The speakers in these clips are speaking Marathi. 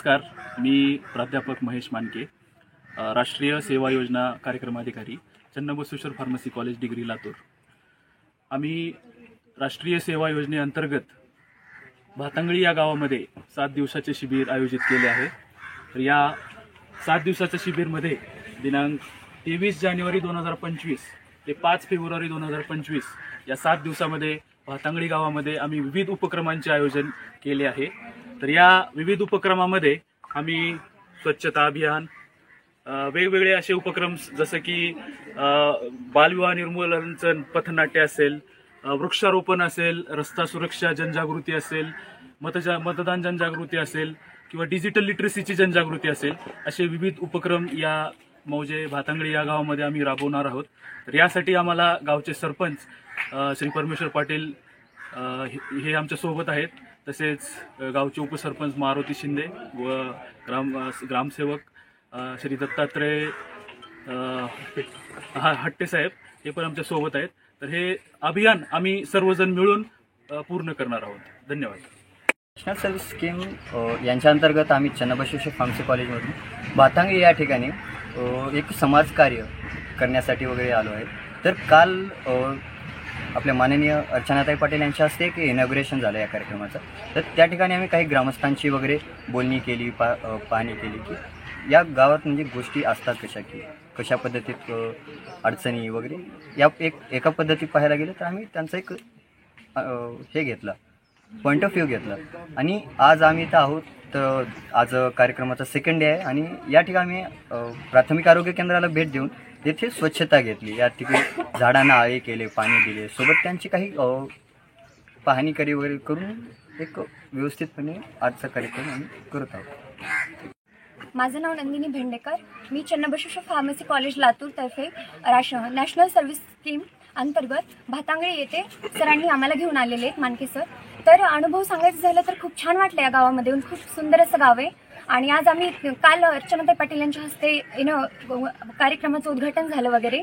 नमस्कार, मी प्राध्यापक महेश मानके, राष्ट्रीय सेवा योजना कार्यक्रमाधिकारी, Channabasaveshwar pharmacy college degree Latur. आम्ही राष्ट्रीय सेवा योजनेअंतर्गत भातंगळी या गावामध्ये 7 दिवसाचे शिबिर आयोजित केले आहे। तर या 7 दिवसाच्या शिबिरमध्ये दिनांक 23 जानेवारी 2025 ते 5 फेब्रुवारी 2025 या 7 दिवसामध्ये भातंगळी गावामध्ये आम्ही विविध उपक्रमांचे आयोजन केले आहे। तर या विविध उपक्रमामध्ये आम्ही स्वच्छता अभियान, वेगवेगळे असे उपक्रम जसे की बालविवाह निर्मूलनाचं पथनाट्य असेल, वृक्षारोपण असेल, रस्ता सुरक्षा जनजागृती असेल, मतदान जनजागृती असेल किंवा डिजिटल लिटरसीची जनजागृती असेल, असे विविध उपक्रम या मौजे भातंगळी या गावामध्ये आम्ही राबवणार आहोत। तर यासाठी आम्हाला गावचे सरपंच श्री परमेश्वर पाटील हे आमच्या सोबत आहेत। तसेच गावचे उपसरपंच मारुती शिंदे व ग्रामसेवक श्री दत्तात्रय हट्टे साहेब हे पण आमच्या सोबत आहेत। तर हे अभियान आम्ही सर्वजण मिळून पूर्ण करणार आहोत। धन्यवाद। नॅशनल सर्व्हिस स्कीम यांच्या अंतर्गत आम्ही चन्नबसवेश्वर फार्मसी कॉलेजमधून भातंगळी या ठिकाणी एक समाजकार्य करण्यासाठी वगैरे आलो आहे। तर काल आपल्या माननीय अर्चनाताई पाटील यांच्या हस्ते एक इनॉग्रेशन झालं या कार्यक्रमाचं। तर त्या ठिकाणी आम्ही काही ग्रामस्थांची वगैरे बोलणी केली, पाहणी केली की या गावात म्हणजे गोष्टी असतात कशा पद्धतीत अडचणी वगैरे या एका पद्धतीत पाहायला गेलं तर आम्ही त्यांचा एक हे घेतला, पॉईंट ऑफ व्ह्यू घेतला। आणि आज आम्ही इथं आहोत। तर आज कार्यक्रमाचा सेकंड डे आहे आणि या ठिकाणी आम्ही प्राथमिक आरोग्य केंद्राला भेट देऊन येथे स्वच्छता घेतली, या ठिकाणी झाडांना आळे केले, पाणी दिले, सोबत त्यांची काही पाहणी वगैरे करून एक व्यवस्थितपणे आजचा कार्यक्रम आम्ही करत आहोत। माझं नाव नंदिनी भेंडेकर, मी चन्नबसवेश्वर फार्मसी कॉलेज लातूर तर्फे नॅशनल सर्व्हिस स्कीम अंतर्गत भातंगळी येथे सरांनी आम्हाला घेऊन आलेले आहेत, मानके सर। तर अनुभव सांगायचं झालं तर खूप छान वाटलं या गावामध्ये येऊन, खूप सुंदर असं गाव आहे। आणि आज आम्ही काल अर्चनाताई पाटील यांच्या हस्ते कार्यक्रमाचं उद्घाटन झालं वगैरे।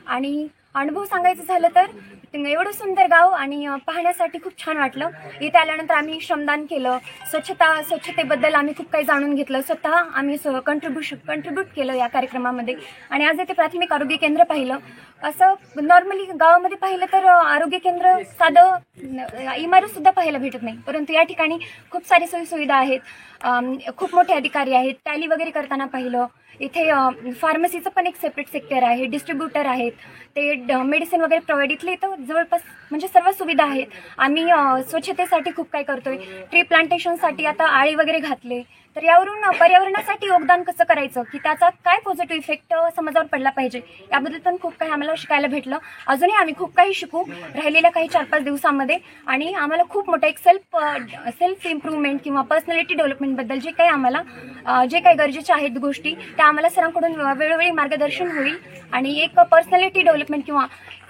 आणि अनुभव सांगायचं झालं तर एवढं सुंदर गाव आणि पाहण्यासाठी खूप छान वाटलं। इथे आल्यानंतर आम्ही श्रमदान केलं, स्वच्छतेबद्दल आम्ही खूप काही जाणून घेतलं, स्वतः आम्ही कंट्रीब्यूट केलं या कार्यक्रमामध्ये। आणि आज इथे प्राथमिक आरोग्य केंद्र पाहिलं। असं नॉर्मली गावामध्ये पाहिलं तर आरोग्य केंद्र साधं इमारतसुद्धा पाहायला भेटत नाही, परंतु या ठिकाणी खूप सारी सोयीसुविधा आहेत, खूप मोठे अधिकारी आहेत। टॅली वगैरे करताना पाहिलं इथे फार्मसीचं पण एक सेपरेट सेक्टर आहे, डिस्ट्रीब्युटर आहेत, ते मेडिसिन वगैरे प्रोव्हाइड इथले इथं जवळपास म्हणजे सर्व सुविधा आहेत। आम्ही स्वच्छतेसाठी खूप काय करतोय, ट्री प्लांटेशनसाठी आता आळी वगैरे घातले। तर यावरून पर्यावरणासाठी योगदान कसं करायचं की त्याचा काय पॉझिटिव्ह इफेक्ट समाजावर पडला पाहिजे याबद्दल पण खूप काही आम्हाला शिकायला भेटलं। अजूनही आम्ही खूप काही शिकू राहिलेल्या काही 4-5 दिवसांमध्ये। आणि आम्हाला खूप मोठं एक सेल्फ इम्प्रूव्हमेंट किंवा पर्सनॅलिटी डेव्हलपमेंटबद्दल जे काही गरजेचे आहेत गोष्टी त्या आम्हाला सरांकडून वेळोवेळी मार्गदर्शन होईल। आणि एक पर्सनॅलिटी डेव्हलपमेंट किंवा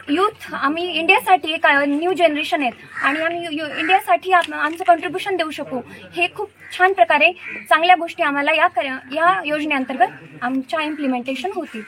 यूथ, आम्ही इंडियासाठी एक न्यू जनरेशन आहेत आणि आम्ही इंडियासाठी आमचं कंट्रीब्युशन देऊ शकू, हे खूप छान प्रकारे चांगल्या गोष्टी आम्हाला या योजनेअंतर्गत आमच्या इम्प्लिमेंटेशन होतील।